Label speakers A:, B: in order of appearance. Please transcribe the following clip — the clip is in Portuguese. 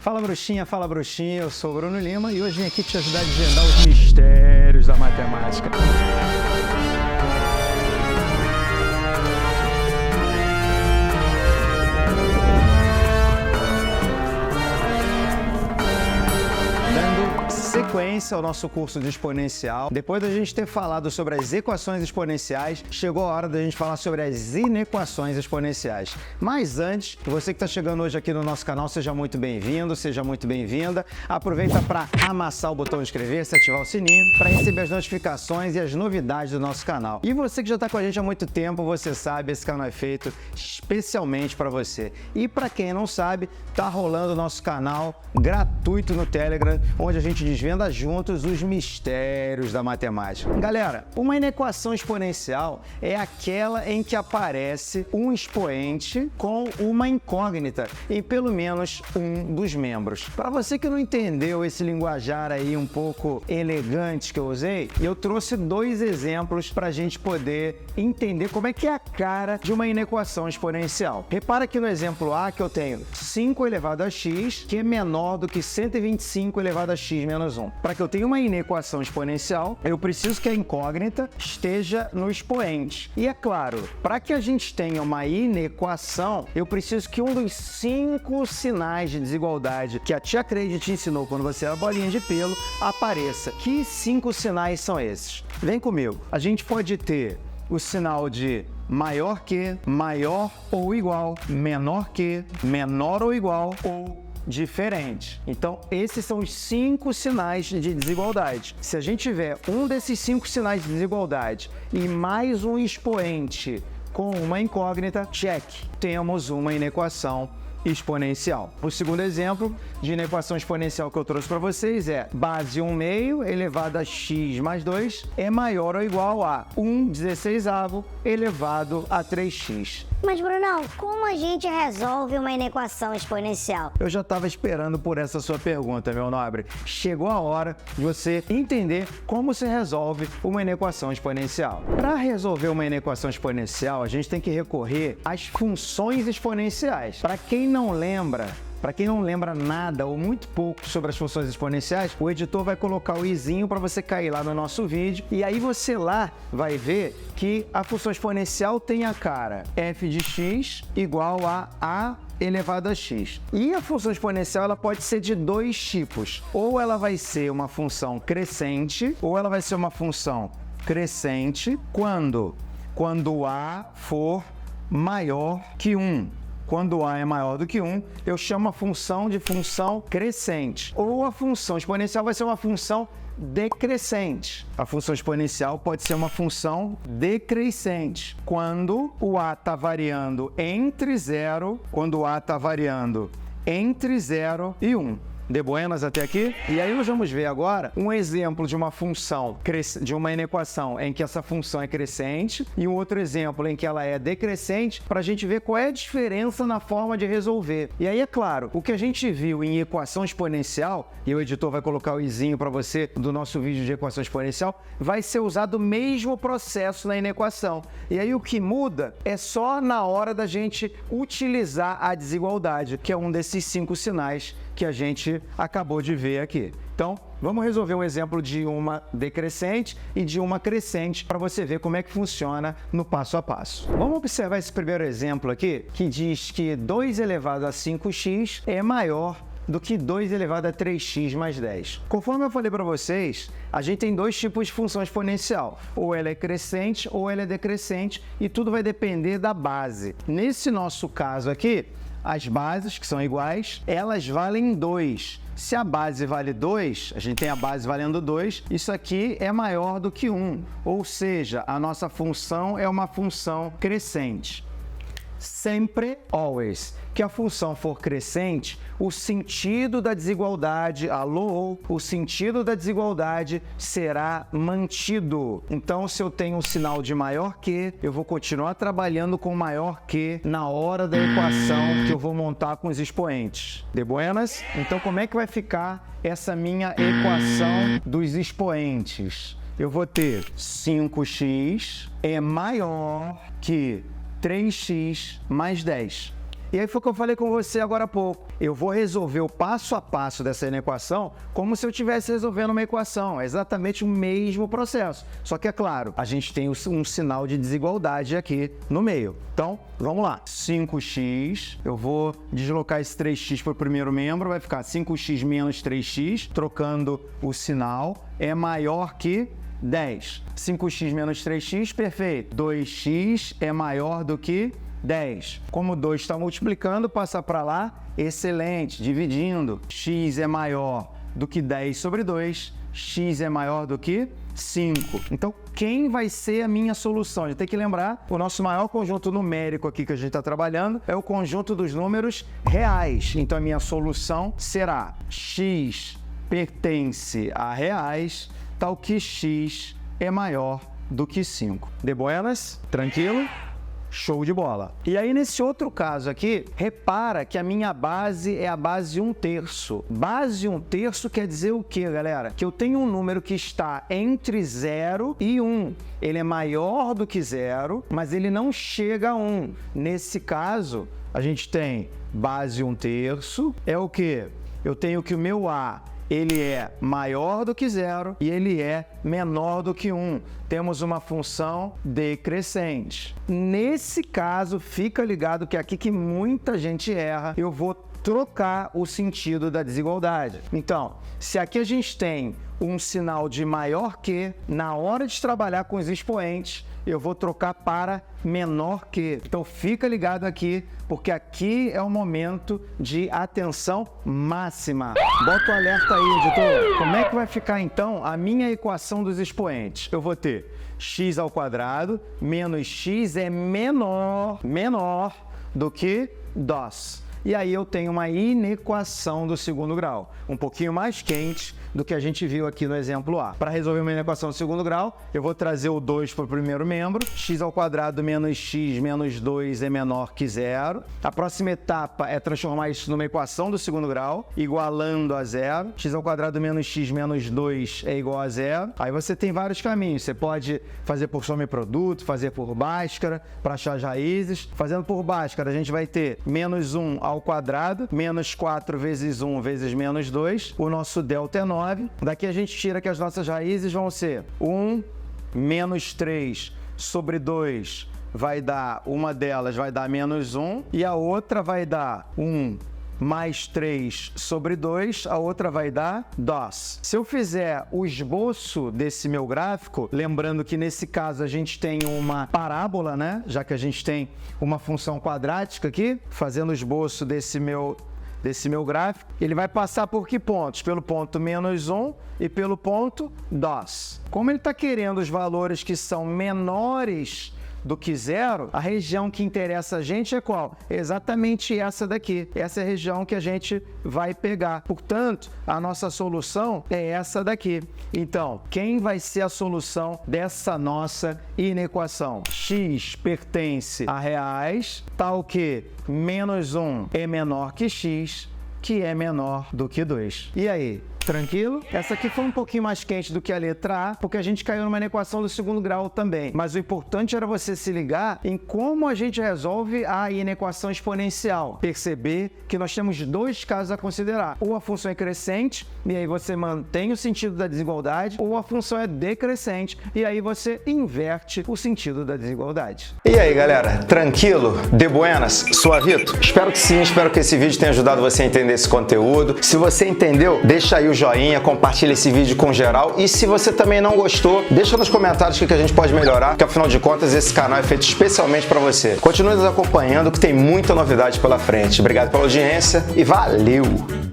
A: fala bruxinha, eu sou o Bruno Lima e hoje vim aqui te ajudar a desvendar os mistérios da matemática. Sequência ao nosso curso de exponencial. Depois da gente ter falado sobre as equações exponenciais, chegou a hora da gente falar sobre as inequações exponenciais. Mas antes, você que está chegando hoje aqui no nosso canal, seja muito bem-vindo, seja muito bem-vinda. Aproveita para amassar o botão inscrever-se, ativar o sininho para receber as notificações e as novidades do nosso canal. E você que já está com a gente há muito tempo, você sabe, esse canal é feito especialmente para você. E para quem não sabe, tá rolando o nosso canal gratuito no Telegram, onde a gente desvenda juntos os mistérios da matemática. Galera, uma inequação exponencial é aquela em que aparece um expoente com uma incógnita em pelo menos um dos membros. Para você que não entendeu esse linguajar aí um pouco elegante que eu usei, eu trouxe dois exemplos para a gente poder entender como é que é a cara de uma inequação exponencial. Repara aqui no exemplo A que eu tenho 5 elevado a x, que é menor do que 125 elevado a x menos 1. Para que eu tenha uma inequação exponencial, eu preciso que a incógnita esteja no expoente. E é claro, para que a gente tenha uma inequação, eu preciso que um dos 5 sinais de desigualdade que a tia Creide te ensinou quando você era bolinha de pelo apareça. Que 5 sinais são esses? Vem comigo. A gente pode ter o sinal de maior que, maior ou igual, menor que, menor ou igual ou diferente. Então, esses são os 5 sinais de desigualdade. Se a gente tiver um desses 5 sinais de desigualdade e mais um expoente com uma incógnita, check. Temos uma inequação exponencial. O segundo exemplo de inequação exponencial que eu trouxe para vocês é base 1/2 elevado a x mais 2 é maior ou igual a 1/16 elevado a 3x.
B: Mas, Brunão, como a gente resolve uma inequação exponencial?
A: Eu já estava esperando por essa sua pergunta, meu nobre. Chegou a hora de você entender como se resolve uma inequação exponencial. Para resolver uma inequação exponencial, a gente tem que recorrer às funções exponenciais. Para quem não lembra nada ou muito pouco sobre as funções exponenciais, o editor vai colocar o izinho para você cair lá no nosso vídeo e aí você lá vai ver que a função exponencial tem a cara f de x igual a elevado a x. E a função exponencial ela pode ser de dois tipos. Ou ela vai ser uma função crescente, ou ela vai ser uma função crescente quando a for maior que 1. Quando A é maior do que 1, eu chamo a função de função crescente. Ou a função exponencial vai ser uma função decrescente. A função exponencial pode ser uma função decrescente. Quando o A está variando entre 0, e 1. De buenas até aqui? E aí nós vamos ver agora um exemplo de uma função, de uma inequação em que essa função é crescente e um outro exemplo em que ela é decrescente para a gente ver qual é a diferença na forma de resolver. E aí, é claro, o que a gente viu em equação exponencial, e o editor vai colocar o izinho para você do nosso vídeo de equação exponencial, vai ser usado o mesmo processo na inequação. E aí o que muda é só na hora da gente utilizar a desigualdade, que é um desses 5 sinais que a gente acabou de ver aqui. Então, vamos resolver um exemplo de uma decrescente e de uma crescente para você ver como é que funciona no passo a passo. Vamos observar esse primeiro exemplo aqui, que diz que 2 elevado a 5x é maior do que 2 elevado a 3x mais 10. Conforme eu falei para vocês, a gente tem dois tipos de função exponencial. Ou ela é crescente ou ela é decrescente e tudo vai depender da base. Nesse nosso caso aqui, as bases, que são iguais, elas valem 2. Se a base vale 2, a gente tem a base valendo 2, isso aqui é maior do que 1. Ou seja, a nossa função é uma função crescente. Sempre, always, que a função for crescente, o sentido da desigualdade, o sentido da desigualdade será mantido. Então, se eu tenho um sinal de maior que, eu vou continuar trabalhando com maior que na hora da equação que eu vou montar com os expoentes. De buenas? Então, como é que vai ficar essa minha equação dos expoentes? Eu vou ter 5x é maior que 3x mais 10. E aí foi o que eu falei com você agora há pouco. Eu vou resolver o passo a passo dessa inequação como se eu estivesse resolvendo uma equação. É exatamente o mesmo processo. Só que, é claro, a gente tem um sinal de desigualdade aqui no meio. Então, vamos lá. 5x, eu vou deslocar esse 3x para o primeiro membro, vai ficar 5x menos 3x, trocando o sinal, é maior que 10. 5x menos 3x, perfeito. 2x é maior do que 10. Como 2 está multiplicando, passa para lá, excelente, dividindo. X é maior do que 10 sobre 2, x é maior do que 5. Então, quem vai ser a minha solução? A gente tem que lembrar, o nosso maior conjunto numérico aqui que a gente está trabalhando é o conjunto dos números reais. Então, a minha solução será x pertence a reais, tal que x é maior do que 5. De buenas? Tranquilo? Show de bola. E aí, nesse outro caso aqui, repara que a minha base é a base 1/3. Base 1/3 quer dizer o quê, galera? Que eu tenho um número que está entre 0 e 1. Ele é maior do que 0, mas ele não chega a 1. Nesse caso, a gente tem base 1/3. É o quê? Eu tenho que o meu A ele é maior do que 0 e ele é menor do que 1. Temos uma função decrescente. Nesse caso, fica ligado que aqui que muita gente erra, eu vou trocar o sentido da desigualdade. Então, se aqui a gente tem um sinal de maior que, na hora de trabalhar com os expoentes, eu vou trocar para menor que. Então, fica ligado aqui, porque aqui é o momento de atenção máxima. Bota o alerta aí, editor. Como é que vai ficar, então, a minha equação dos expoentes? Eu vou ter x ao quadrado menos x é menor do que 2. E aí eu tenho uma inequação do segundo grau, um pouquinho mais quente do que a gente viu aqui no exemplo A. Para resolver uma inequação do segundo grau, eu vou trazer o 2 para o primeiro membro, x ao quadrado menos x menos 2 é menor que 0. A próxima etapa é transformar isso numa equação do segundo grau, igualando a 0. X ao quadrado menos x menos 2 é igual a 0. Aí você tem vários caminhos, você pode fazer por soma e produto, fazer por Bhaskara, para achar as raízes. Fazendo por Bhaskara, a gente vai ter menos 1 ao quadrado, menos 4 vezes 1 vezes menos 2, o nosso delta é 9. Daqui a gente tira que as nossas raízes vão ser 1 menos 3 sobre 2 vai dar, uma delas vai dar menos 1 e a outra vai dar 1 mais 3 sobre 2, a outra vai dar 2. Se eu fizer o esboço desse meu gráfico, lembrando que nesse caso a gente tem uma parábola, né? Já que a gente tem uma função quadrática aqui, fazendo o esboço desse meu gráfico, ele vai passar por que pontos? Pelo ponto menos 1 e pelo ponto 2. Como ele está querendo os valores que são menores do que 0, a região que interessa a gente é qual? Exatamente essa daqui. Essa é a região que a gente vai pegar. Portanto, a nossa solução é essa daqui. Então, quem vai ser a solução dessa nossa inequação? X pertence a reais, tal que menos 1 é menor que x, que é menor do que 2. E aí? Tranquilo? Essa aqui foi um pouquinho mais quente do que a letra A, porque a gente caiu numa inequação do segundo grau também. Mas o importante era você se ligar em como a gente resolve a inequação exponencial. Perceber que nós temos dois casos a considerar. Ou a função é crescente, e aí você mantém o sentido da desigualdade, ou a função é decrescente, e aí você inverte o sentido da desigualdade.
C: E aí, galera? Tranquilo? De buenas? Suavito? Espero que sim, espero que esse vídeo tenha ajudado você a entender esse conteúdo. Se você entendeu, deixa aí o joinha, compartilha esse vídeo com geral e se você também não gostou, deixa nos comentários o que a gente pode melhorar, porque afinal de contas esse canal é feito especialmente para você. Continue nos acompanhando que tem muita novidade pela frente. Obrigado pela audiência e valeu!